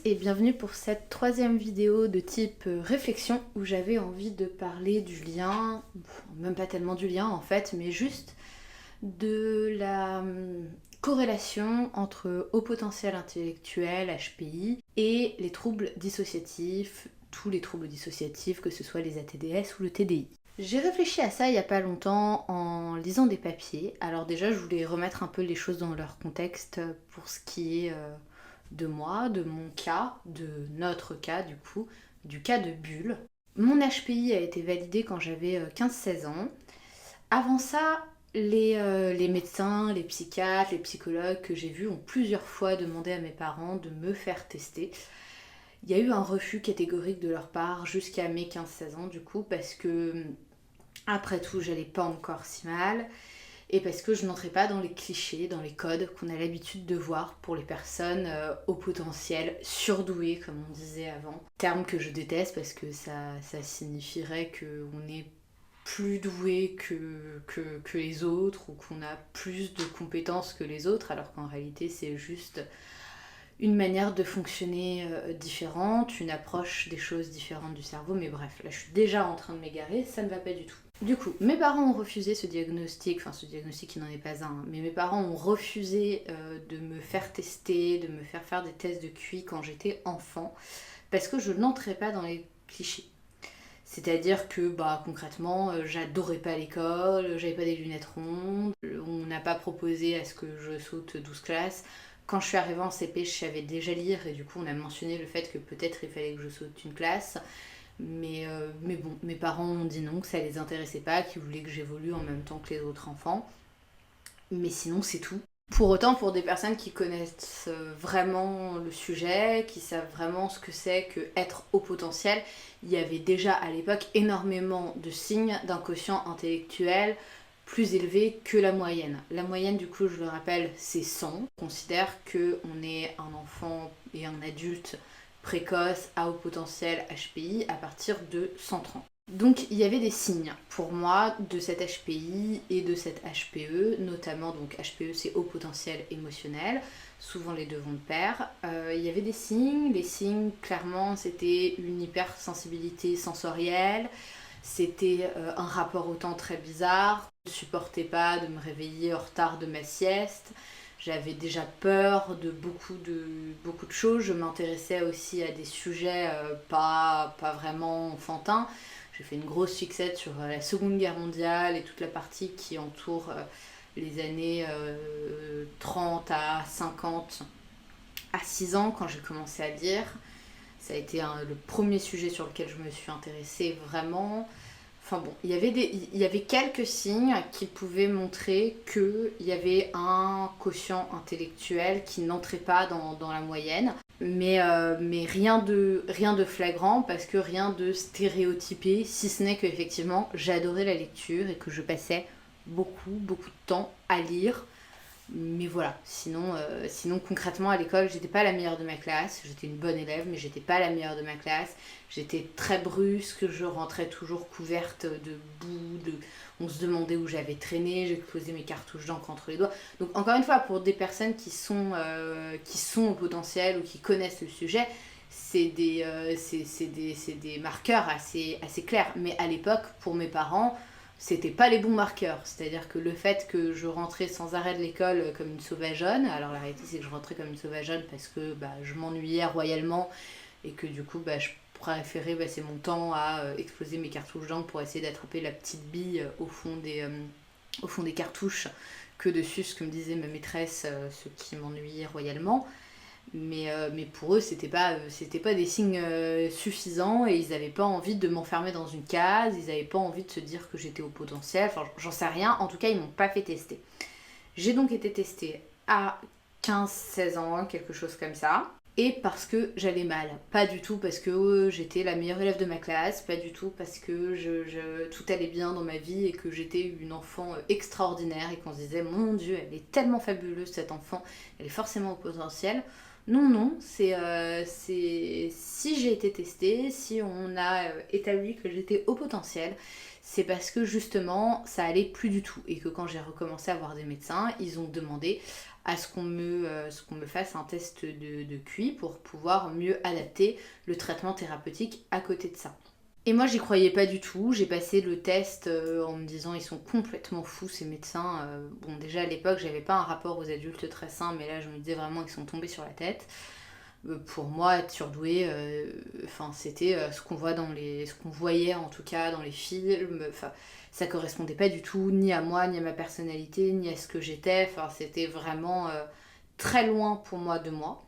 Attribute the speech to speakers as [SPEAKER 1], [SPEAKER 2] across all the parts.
[SPEAKER 1] et bienvenue pour cette troisième vidéo de type réflexion où j'avais envie de parler du lien, même pas tellement du lien en fait, mais juste de la corrélation entre haut potentiel intellectuel, HPI, et les troubles dissociatifs, tous les troubles dissociatifs, que ce soit les ATDS ou le TDI. J'ai réfléchi à ça il y a pas longtemps en lisant des papiers. Alors déjà, je voulais remettre un peu les choses dans leur contexte pour ce qui est de moi, de mon cas, de notre cas du coup, du cas de Bulle. Mon HPI a été validé quand j'avais 15-16 ans. Avant ça, les médecins, les psychiatres, les psychologues que j'ai vus ont plusieurs fois demandé à mes parents de me faire tester. Il y a eu un refus catégorique de leur part jusqu'à mes 15-16 ans du coup parce que après tout j'allais pas encore si mal et parce que je n'entrais pas dans les clichés, dans les codes qu'on a l'habitude de voir pour les personnes au potentiel surdouées comme on disait avant. Terme que je déteste parce que ça signifierait qu'on est plus doué que les autres ou qu'on a plus de compétences que les autres alors qu'en réalité c'est juste une manière de fonctionner différente, une approche des choses différentes du cerveau, mais bref, là je suis déjà en train de m'égarer, ça ne va pas du tout. Du coup, mes parents ont refusé ce diagnostic, enfin ce diagnostic qui n'en est pas un, mais mes parents ont refusé de me faire tester, de me faire des tests de QI quand j'étais enfant, parce que je n'entrais pas dans les clichés. C'est-à-dire que concrètement, j'adorais pas l'école, j'avais pas des lunettes rondes, on n'a pas proposé à ce que je saute 12 classes. Quand je suis arrivée en CP, je savais déjà lire et du coup on a mentionné le fait que peut-être il fallait que je saute une classe. Mais bon, mes parents ont dit non, que ça les intéressait pas, qu'ils voulaient que j'évolue en même temps que les autres enfants. Mais sinon c'est tout. Pour autant, pour des personnes qui connaissent vraiment le sujet, qui savent vraiment ce que c'est que être haut potentiel, il y avait déjà à l'époque énormément de signes d'un quotient intellectuel plus élevé que la moyenne. La moyenne, du coup, je le rappelle, c'est 100. On considère qu'on est un enfant et un adulte précoce à haut potentiel HPI à partir de 130. Donc il y avait des signes pour moi de cet HPI et de cette HPE, notamment donc HPE c'est haut potentiel émotionnel, souvent les deux vont de pair. Il y avait des signes, les signes clairement c'était une hypersensibilité sensorielle, c'était un rapport au temps très bizarre, je ne supportais pas de me réveiller en retard de ma sieste, j'avais déjà peur de beaucoup de choses, je m'intéressais aussi à des sujets pas vraiment enfantins. J'ai fait une grosse fixette sur la Seconde Guerre mondiale et toute la partie qui entoure les années 30 à 50 à 6 ans quand j'ai commencé à lire. Ça a été le premier sujet sur lequel je me suis intéressée vraiment. Enfin bon, il y avait quelques signes qui pouvaient montrer qu'il y avait un quotient intellectuel qui n'entrait pas dans la moyenne. Mais rien de flagrant parce que rien de stéréotypé, si ce n'est qu'effectivement j'adorais la lecture et que je passais beaucoup de temps à lire. Mais voilà, sinon concrètement à l'école, j'étais pas la meilleure de ma classe, j'étais une bonne élève, mais j'étais pas la meilleure de ma classe. J'étais très brusque, je rentrais toujours couverte de boue, on se demandait où j'avais traîné, j'explosais mes cartouches d'encre entre les doigts. Donc encore une fois, pour des personnes qui sont au potentiel ou qui connaissent le sujet, c'est des marqueurs assez clairs. Mais à l'époque, pour mes parents, c'était pas les bons marqueurs. C'est-à-dire que le fait que je rentrais sans arrêt de l'école comme une sauvageonne, alors la réalité c'est que je rentrais comme une sauvageonne parce que je m'ennuyais royalement et que du coup je préférais passer mon temps à exploser mes cartouches d'encre pour essayer d'attraper la petite bille au fond des cartouches que dessus ce que me disait ma maîtresse, ce qui m'ennuyait royalement. Mais pour eux, c'était pas des signes suffisants et ils n'avaient pas envie de m'enfermer dans une case, ils n'avaient pas envie de se dire que j'étais au potentiel, enfin j'en sais rien, en tout cas ils m'ont pas fait tester. J'ai donc été testée à 15-16 ans, quelque chose comme ça, et parce que j'allais mal. Pas du tout parce que j'étais la meilleure élève de ma classe, pas du tout parce que tout allait bien dans ma vie et que j'étais une enfant extraordinaire et qu'on se disait mon Dieu, elle est tellement fabuleuse cette enfant, elle est forcément au potentiel. Non, non, si j'ai été testée, si on a établi que j'étais au potentiel, c'est parce que justement ça allait plus du tout et que quand j'ai recommencé à voir des médecins, ils ont demandé à ce qu'on me fasse un test de QI pour pouvoir mieux adapter le traitement thérapeutique à côté de ça. Et moi j'y croyais pas du tout, j'ai passé le test en me disant ils sont complètement fous ces médecins. Bon déjà à l'époque j'avais pas un rapport aux adultes très sain mais là je me disais vraiment qu'ils sont tombés sur la tête. Pour moi être surdoué, c'était ce qu'on voyait en tout cas dans les films, ça correspondait pas du tout ni à moi, ni à ma personnalité, ni à ce que j'étais, c'était vraiment très loin pour moi de moi.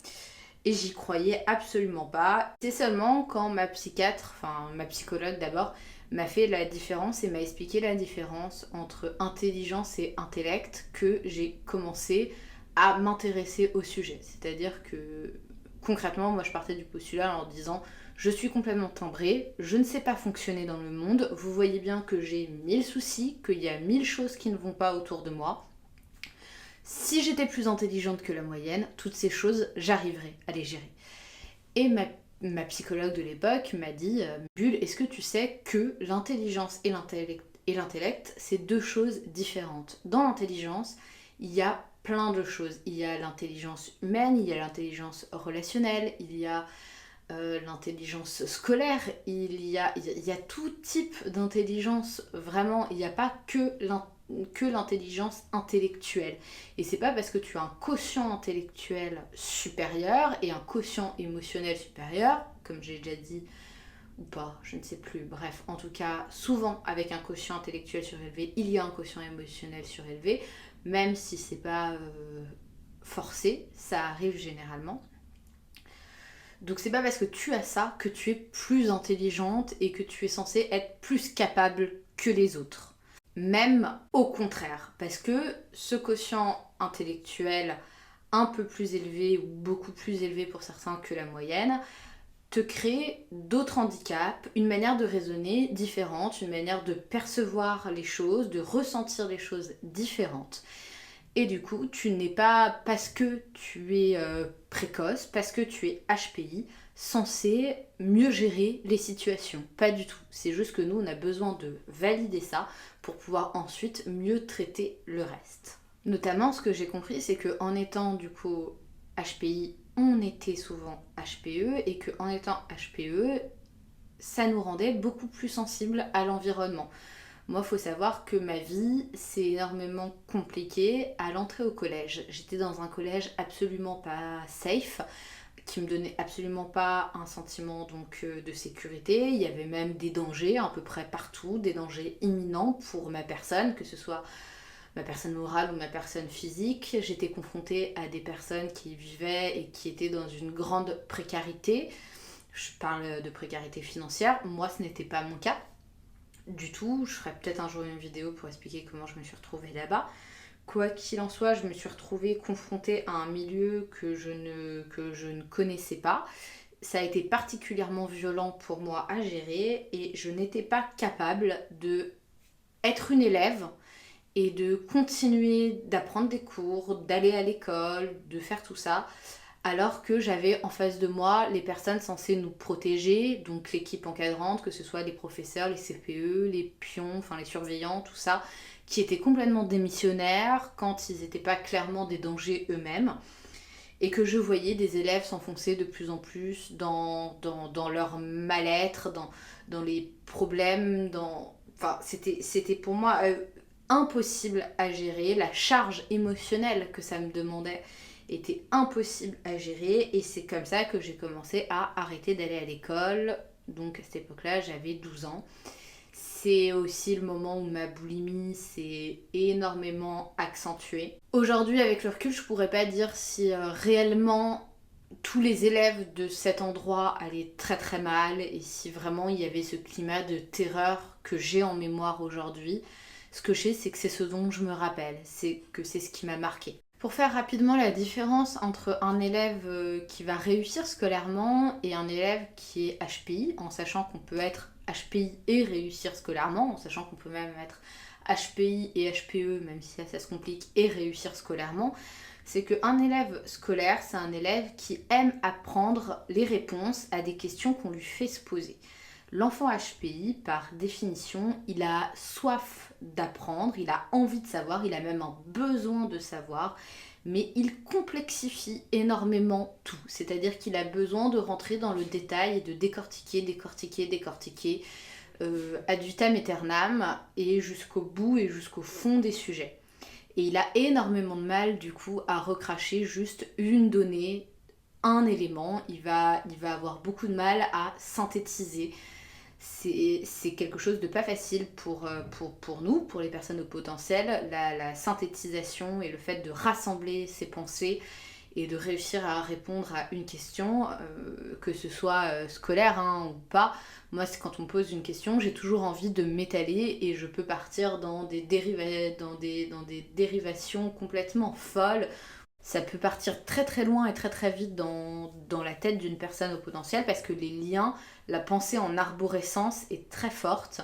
[SPEAKER 1] Et j'y croyais absolument pas. C'est seulement quand ma psychiatre, enfin ma psychologue d'abord, m'a fait la différence et m'a expliqué la différence entre intelligence et intellect que j'ai commencé à m'intéresser au sujet. C'est-à-dire que concrètement, moi je partais du postulat en disant je suis complètement timbrée, je ne sais pas fonctionner dans le monde, vous voyez bien que j'ai 1000 soucis, qu'il y a 1000 choses qui ne vont pas autour de moi. Si j'étais plus intelligente que la moyenne, toutes ces choses, j'arriverais à les gérer. Et ma psychologue de l'époque m'a dit Bulle, est-ce que tu sais que l'intelligence et l'intellect, c'est deux choses différentes. Dans l'intelligence, il y a plein de choses. Il y a l'intelligence humaine, il y a l'intelligence relationnelle, il y a l'intelligence scolaire, il y a tout type d'intelligence, vraiment, il n'y a pas que l'intelligence intellectuelle. Et c'est pas parce que tu as un quotient intellectuel supérieur et un quotient émotionnel supérieur, comme j'ai déjà dit, ou pas, je ne sais plus, bref, en tout cas, souvent avec un quotient intellectuel surélevé, il y a un quotient émotionnel surélevé, même si c'est pas forcé, ça arrive généralement. Donc c'est pas parce que tu as ça que tu es plus intelligente et que tu es censée être plus capable que les autres. Même au contraire, parce que ce quotient intellectuel un peu plus élevé ou beaucoup plus élevé pour certains que la moyenne te crée d'autres handicaps, une manière de raisonner différente, une manière de percevoir les choses, de ressentir les choses différentes. Et du coup, tu n'es pas, parce que tu es précoce, parce que tu es HPI, censé mieux gérer les situations. Pas du tout. C'est juste que nous, on a besoin de valider ça pour pouvoir ensuite mieux traiter le reste. Notamment, ce que j'ai compris, c'est qu'en étant du coup HPI, on était souvent HPE et qu'en étant HPE, ça nous rendait beaucoup plus sensibles à l'environnement. Moi, il faut savoir que ma vie, c'est énormément compliqué à l'entrée au collège. J'étais dans un collège absolument pas safe, qui me donnait absolument pas un sentiment de sécurité. Il y avait même des dangers à peu près partout, des dangers imminents pour ma personne, que ce soit ma personne morale ou ma personne physique. J'étais confrontée à des personnes qui vivaient et qui étaient dans une grande précarité. Je parle de précarité financière. Moi, ce n'était pas mon cas du tout. Je ferai peut-être un jour une vidéo pour expliquer comment je me suis retrouvée là-bas. Quoi qu'il en soit, je me suis retrouvée confrontée à un milieu que je ne connaissais pas. Ça a été particulièrement violent pour moi à gérer et je n'étais pas capable de être une élève et de continuer d'apprendre des cours, d'aller à l'école, de faire tout ça, alors que j'avais en face de moi les personnes censées nous protéger, donc l'équipe encadrante, que ce soit les professeurs, les CPE, les pions, enfin les surveillants, tout ça, qui étaient complètement démissionnaires quand ils n'étaient pas clairement des dangers eux-mêmes, et que je voyais des élèves s'enfoncer de plus en plus dans leur mal-être, dans les problèmes, Enfin, c'était pour moi impossible à gérer, la charge émotionnelle que ça me demandait était impossible à gérer et c'est comme ça que j'ai commencé à arrêter d'aller à l'école. Donc à cette époque-là, j'avais 12 ans. C'est aussi le moment où ma boulimie s'est énormément accentuée. Aujourd'hui, avec le recul, je pourrais pas dire si réellement tous les élèves de cet endroit allaient très très mal et si vraiment il y avait ce climat de terreur que j'ai en mémoire aujourd'hui. Ce que je sais, c'est que c'est ce dont je me rappelle, c'est ce qui m'a marqué. Pour faire rapidement la différence entre un élève qui va réussir scolairement et un élève qui est HPI, en sachant qu'on peut être HPI et réussir scolairement, en sachant qu'on peut même être HPI et HPE, même si ça se complique, et réussir scolairement, c'est qu'un élève scolaire, c'est un élève qui aime apprendre les réponses à des questions qu'on lui fait se poser. L'enfant HPI, par définition, il a soif d'apprendre, il a envie de savoir, il a même un besoin de savoir, mais il complexifie énormément tout. C'est-à-dire qu'il a besoin de rentrer dans le détail et de décortiquer, ad vitam aeternam et jusqu'au bout et jusqu'au fond des sujets. Et il a énormément de mal du coup à recracher juste une donnée, un élément. Il va avoir beaucoup de mal à synthétiser. C'est quelque chose de pas facile pour nous, pour les personnes au potentiel, la synthétisation et le fait de rassembler ses pensées et de réussir à répondre à une question, que ce soit scolaire ou pas. Moi, c'est quand on me pose une question, j'ai toujours envie de m'étaler et je peux partir dans des dérivations complètement folles. Ça peut partir très très loin et très très vite dans la tête d'une personne au potentiel parce que les liens, la pensée en arborescence est très forte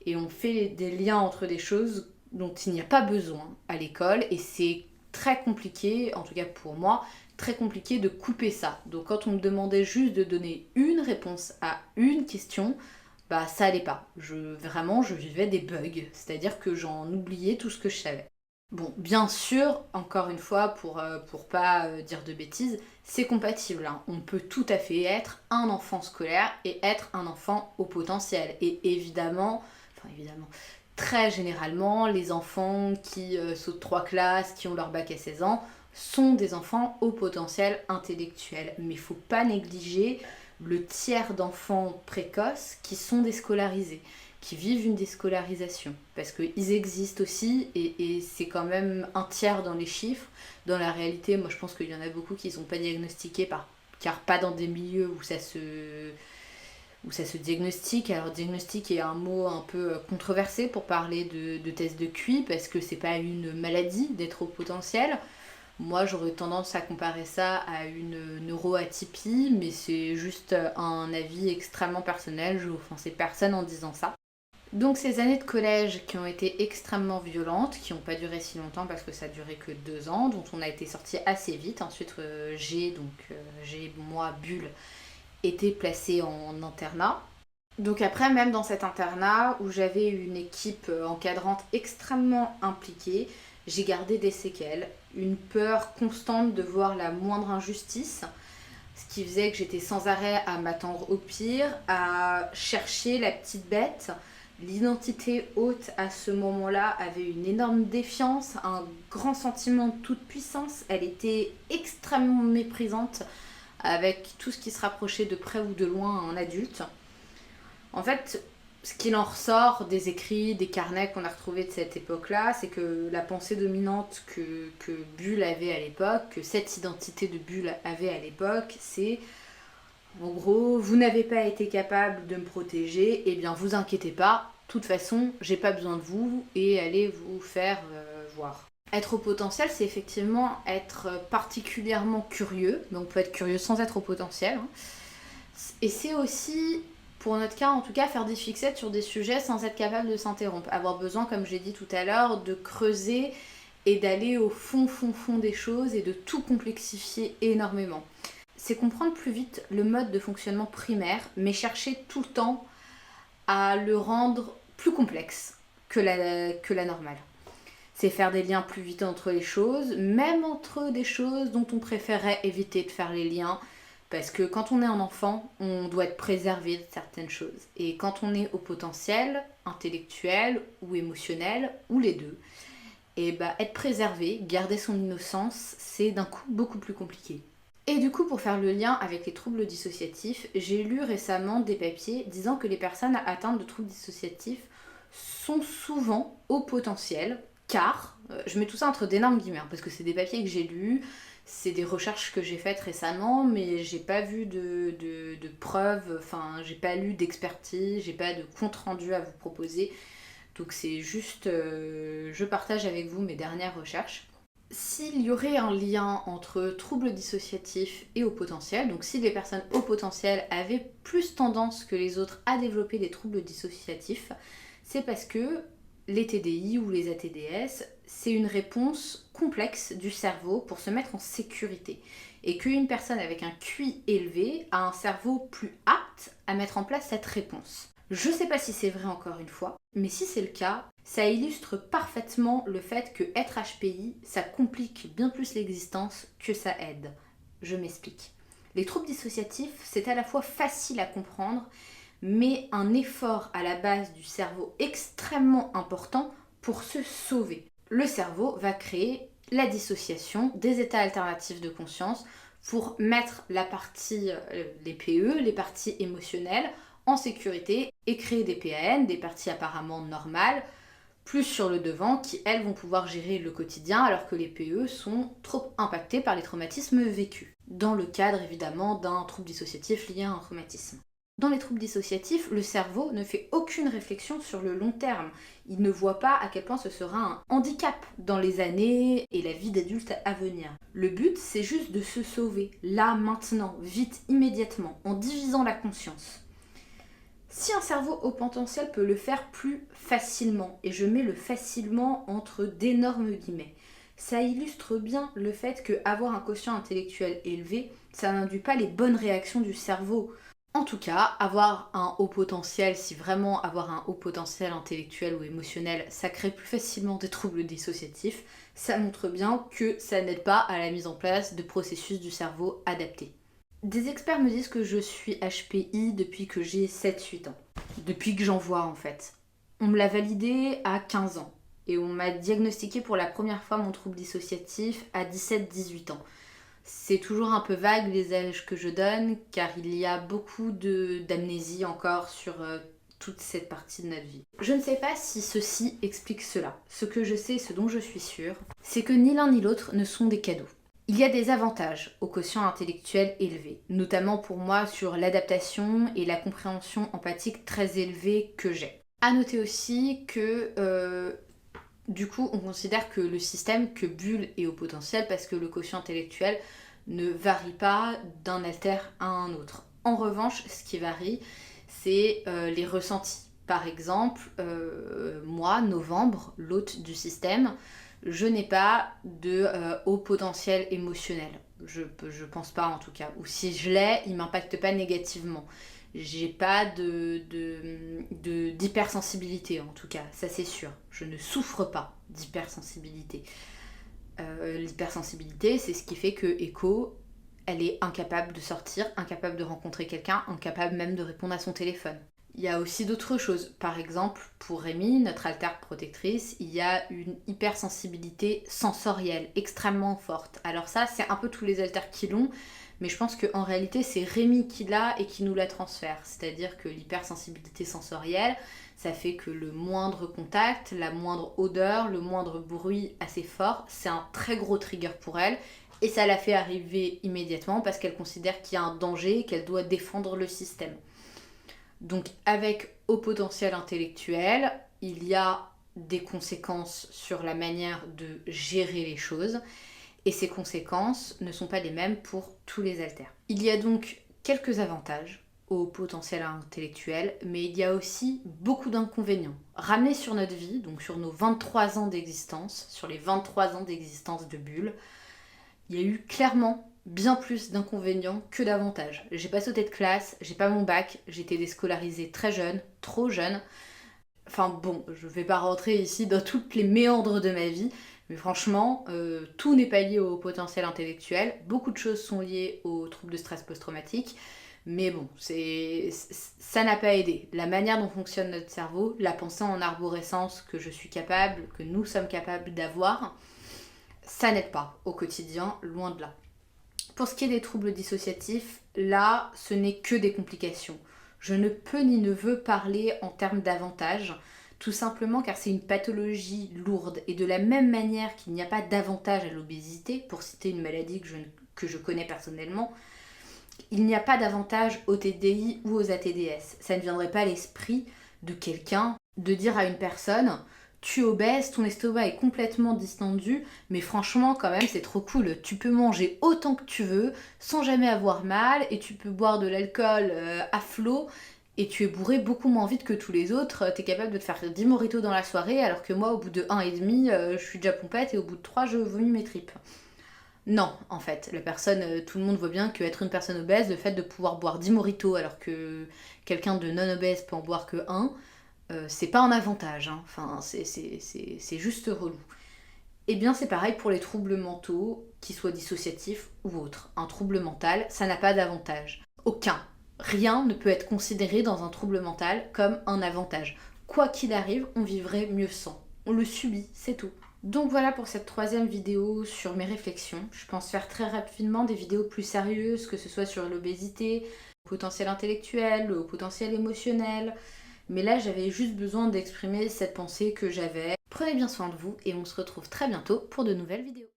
[SPEAKER 1] et on fait des liens entre des choses dont il n'y a pas besoin à l'école et c'est très compliqué, en tout cas pour moi, très compliqué de couper ça. Donc quand on me demandait juste de donner une réponse à une question, bah ça allait pas. Vraiment, je vivais des bugs, c'est-à-dire que j'en oubliais tout ce que je savais. Bon, bien sûr, encore une fois, pour pas dire de bêtises, c'est compatible. On peut tout à fait être un enfant scolaire et être un enfant au potentiel. Et évidemment, très généralement, les enfants qui sautent 3 classes, qui ont leur bac à 16 ans, sont des enfants au potentiel intellectuel. Mais il ne faut pas négliger le tiers d'enfants précoces qui sont déscolarisés, qui vivent une déscolarisation. Parce qu'ils existent aussi et c'est quand même un tiers dans les chiffres. Dans la réalité, moi je pense qu'il y en a beaucoup qui ne sont pas diagnostiqués car pas dans des milieux où ça se diagnostique. Alors diagnostic est un mot un peu controversé pour parler de tests de QI parce que c'est pas une maladie d'être au potentiel. Moi j'aurais tendance à comparer ça à une neuroatypie, mais c'est juste un avis extrêmement personnel, je ne vais offenser personne en disant ça. Donc ces années de collège qui ont été extrêmement violentes, qui n'ont pas duré si longtemps parce que ça a duré que 2 ans, dont on a été sorti assez vite. Ensuite moi, Bulle, été placée en internat. Donc après, même dans cet internat où j'avais une équipe encadrante extrêmement impliquée, j'ai gardé des séquelles, une peur constante de voir la moindre injustice, ce qui faisait que j'étais sans arrêt à m'attendre au pire, à chercher la petite bête. L'identité haute à ce moment-là avait une énorme défiance, un grand sentiment de toute puissance. Elle était extrêmement méprisante avec tout ce qui se rapprochait de près ou de loin à un adulte. En fait, ce qu'il en ressort des écrits, des carnets qu'on a retrouvés de cette époque-là, c'est que la pensée dominante que Bulle avait à l'époque, que cette identité de Bulle avait à l'époque, c'est en gros, vous n'avez pas été capable de me protéger, eh bien vous inquiétez pas, de toute façon, j'ai pas besoin de vous et allez vous faire voir. Être au potentiel, c'est effectivement être particulièrement curieux, mais on peut être curieux sans être au potentiel. Et c'est aussi, pour notre cas en tout cas, faire des fixettes sur des sujets sans être capable de s'interrompre. Avoir besoin, comme j'ai dit tout à l'heure, de creuser et d'aller au fond des choses et de tout complexifier énormément. C'est comprendre plus vite le mode de fonctionnement primaire, mais chercher tout le temps à le rendre plus complexe que la normale. C'est faire des liens plus vite entre les choses, même entre des choses dont on préférait éviter de faire les liens, parce que quand on est un enfant, on doit être préservé de certaines choses. Et quand on est au potentiel, intellectuel ou émotionnel, ou les deux, et être préservé, garder son innocence, c'est d'un coup beaucoup plus compliqué. Et du coup, pour faire le lien avec les troubles dissociatifs, j'ai lu récemment des papiers disant que les personnes atteintes de troubles dissociatifs sont souvent au potentiel, car, je mets tout ça entre d'énormes guillemets, parce que c'est des papiers que j'ai lus, c'est des recherches que j'ai faites récemment, mais j'ai pas vu de preuves, j'ai pas lu d'expertise, j'ai pas de compte rendu à vous proposer, donc c'est juste, je partage avec vous mes dernières recherches. S'il y aurait un lien entre troubles dissociatifs et haut potentiel, donc si les personnes haut potentiel avaient plus tendance que les autres à développer des troubles dissociatifs, c'est parce que les TDI ou les ATDS, c'est une réponse complexe du cerveau pour se mettre en sécurité. Et qu'une personne avec un QI élevé a un cerveau plus apte à mettre en place cette réponse. Je ne sais pas si c'est vrai encore une fois, mais si c'est le cas, ça illustre parfaitement le fait que être HPI, ça complique bien plus l'existence que ça aide. Je m'explique. Les troubles dissociatifs, c'est à la fois facile à comprendre, mais un effort à la base du cerveau extrêmement important pour se sauver. Le cerveau va créer la dissociation, des états alternatifs de conscience, pour mettre la partie, les PE, les parties émotionnelles, en sécurité et créer des PAN, des parties apparemment normales, plus sur le devant, qui elles vont pouvoir gérer le quotidien alors que les PE sont trop impactés par les traumatismes vécus. Dans le cadre évidemment d'un trouble dissociatif lié à un traumatisme. Dans les troubles dissociatifs, le cerveau ne fait aucune réflexion sur le long terme. Il ne voit pas à quel point ce sera un handicap dans les années et la vie d'adulte à venir. Le but, c'est juste de se sauver, là, maintenant, vite, immédiatement, en divisant la conscience. Si un cerveau haut potentiel peut le faire plus facilement, et je mets le facilement entre d'énormes guillemets, ça illustre bien le fait qu'avoir un quotient intellectuel élevé, ça n'induit pas les bonnes réactions du cerveau. En tout cas, avoir un haut potentiel, si vraiment avoir un haut potentiel intellectuel ou émotionnel, ça crée plus facilement des troubles dissociatifs, ça montre bien que ça n'aide pas à la mise en place de processus du cerveau adaptés. Des experts me disent que je suis HPI depuis que j'ai 7-8 ans. Depuis que j'en vois en fait. On me l'a validé à 15 ans. Et on m'a diagnostiqué pour la première fois mon trouble dissociatif à 17-18 ans. C'est toujours un peu vague les âges que je donne, car il y a beaucoup d'amnésie encore sur toute cette partie de notre vie. Je ne sais pas si ceci explique cela. Ce que je sais, ce dont je suis sûre, c'est que ni l'un ni l'autre ne sont des cadeaux. Il y a des avantages au quotient intellectuel élevé, notamment pour moi sur l'adaptation et la compréhension empathique très élevée que j'ai. À noter aussi que du coup on considère que le système, que Bull est au potentiel parce que le quotient intellectuel ne varie pas d'un alter à un autre. En revanche, ce qui varie, c'est les ressentis. Par exemple, moi, Novembre, l'hôte du système, je n'ai pas de haut potentiel émotionnel. Je pense pas en tout cas. Ou si je l'ai, il m'impacte pas négativement. J'ai pas d'hypersensibilité en tout cas, ça c'est sûr. Je ne souffre pas d'hypersensibilité. L'hypersensibilité, c'est ce qui fait que Echo, elle est incapable de sortir, incapable de rencontrer quelqu'un, incapable même de répondre à son téléphone. Il y a aussi d'autres choses. Par exemple, pour Rémi, notre altère protectrice, il y a une hypersensibilité sensorielle extrêmement forte. Alors ça, c'est un peu tous les alters qui l'ont, mais je pense qu'en réalité, c'est Rémi qui l'a et qui nous la transfère. C'est-à-dire que l'hypersensibilité sensorielle, ça fait que le moindre contact, la moindre odeur, le moindre bruit assez fort, c'est un très gros trigger pour elle. Et ça la fait arriver immédiatement parce qu'elle considère qu'il y a un danger et qu'elle doit défendre le système. Donc avec haut potentiel intellectuel, il y a des conséquences sur la manière de gérer les choses et ces conséquences ne sont pas les mêmes pour tous les alters. Il y a donc quelques avantages au potentiel intellectuel, mais il y a aussi beaucoup d'inconvénients. Ramenés sur notre vie, donc sur nos 23 ans d'existence, sur les 23 ans d'existence de Bull, il y a eu clairement bien plus d'inconvénients que d'avantages. J'ai pas sauté de classe, j'ai pas mon bac, j'ai été déscolarisée très jeune, trop jeune. Enfin bon, je vais pas rentrer ici dans toutes les méandres de ma vie, mais franchement, tout n'est pas lié au potentiel intellectuel. Beaucoup de choses sont liées aux troubles de stress post-traumatique, mais bon, ça n'a pas aidé. La manière dont fonctionne notre cerveau, la pensée en arborescence que je suis capable, que nous sommes capables d'avoir, ça n'aide pas au quotidien, loin de là. Pour ce qui est des troubles dissociatifs, là, ce n'est que des complications. Je ne peux ni ne veux parler en termes d'avantages, tout simplement car c'est une pathologie lourde. Et de la même manière qu'il n'y a pas d'avantage à l'obésité, pour citer une maladie que je connais personnellement, il n'y a pas d'avantage aux TDI ou aux ATDS. Ça ne viendrait pas à l'esprit de quelqu'un de dire à une personne tu es obèse, ton estomac est complètement distendu, mais franchement quand même c'est trop cool. Tu peux manger autant que tu veux sans jamais avoir mal et tu peux boire de l'alcool à flot et tu es bourré beaucoup moins vite que tous les autres. T'es capable de te faire 10 mojitos dans la soirée alors que moi au bout de 1,5 je suis déjà pompette et au bout de 3 je vomis mes tripes. Non, en fait, tout le monde voit bien qu'être une personne obèse, le fait de pouvoir boire 10 mojitos alors que quelqu'un de non obèse peut en boire que un, c'est pas un avantage, hein. Enfin, c'est juste relou. Eh bien, c'est pareil pour les troubles mentaux, qu'ils soient dissociatifs ou autres. Un trouble mental, ça n'a pas d'avantage. Aucun. Rien ne peut être considéré dans un trouble mental comme un avantage. Quoi qu'il arrive, on vivrait mieux sans. On le subit, c'est tout. Donc voilà pour cette troisième vidéo sur mes réflexions. Je pense faire très rapidement des vidéos plus sérieuses, que ce soit sur l'obésité, le potentiel intellectuel, le potentiel émotionnel. Mais là, j'avais juste besoin d'exprimer cette pensée que j'avais. Prenez bien soin de vous et on se retrouve très bientôt pour de nouvelles vidéos.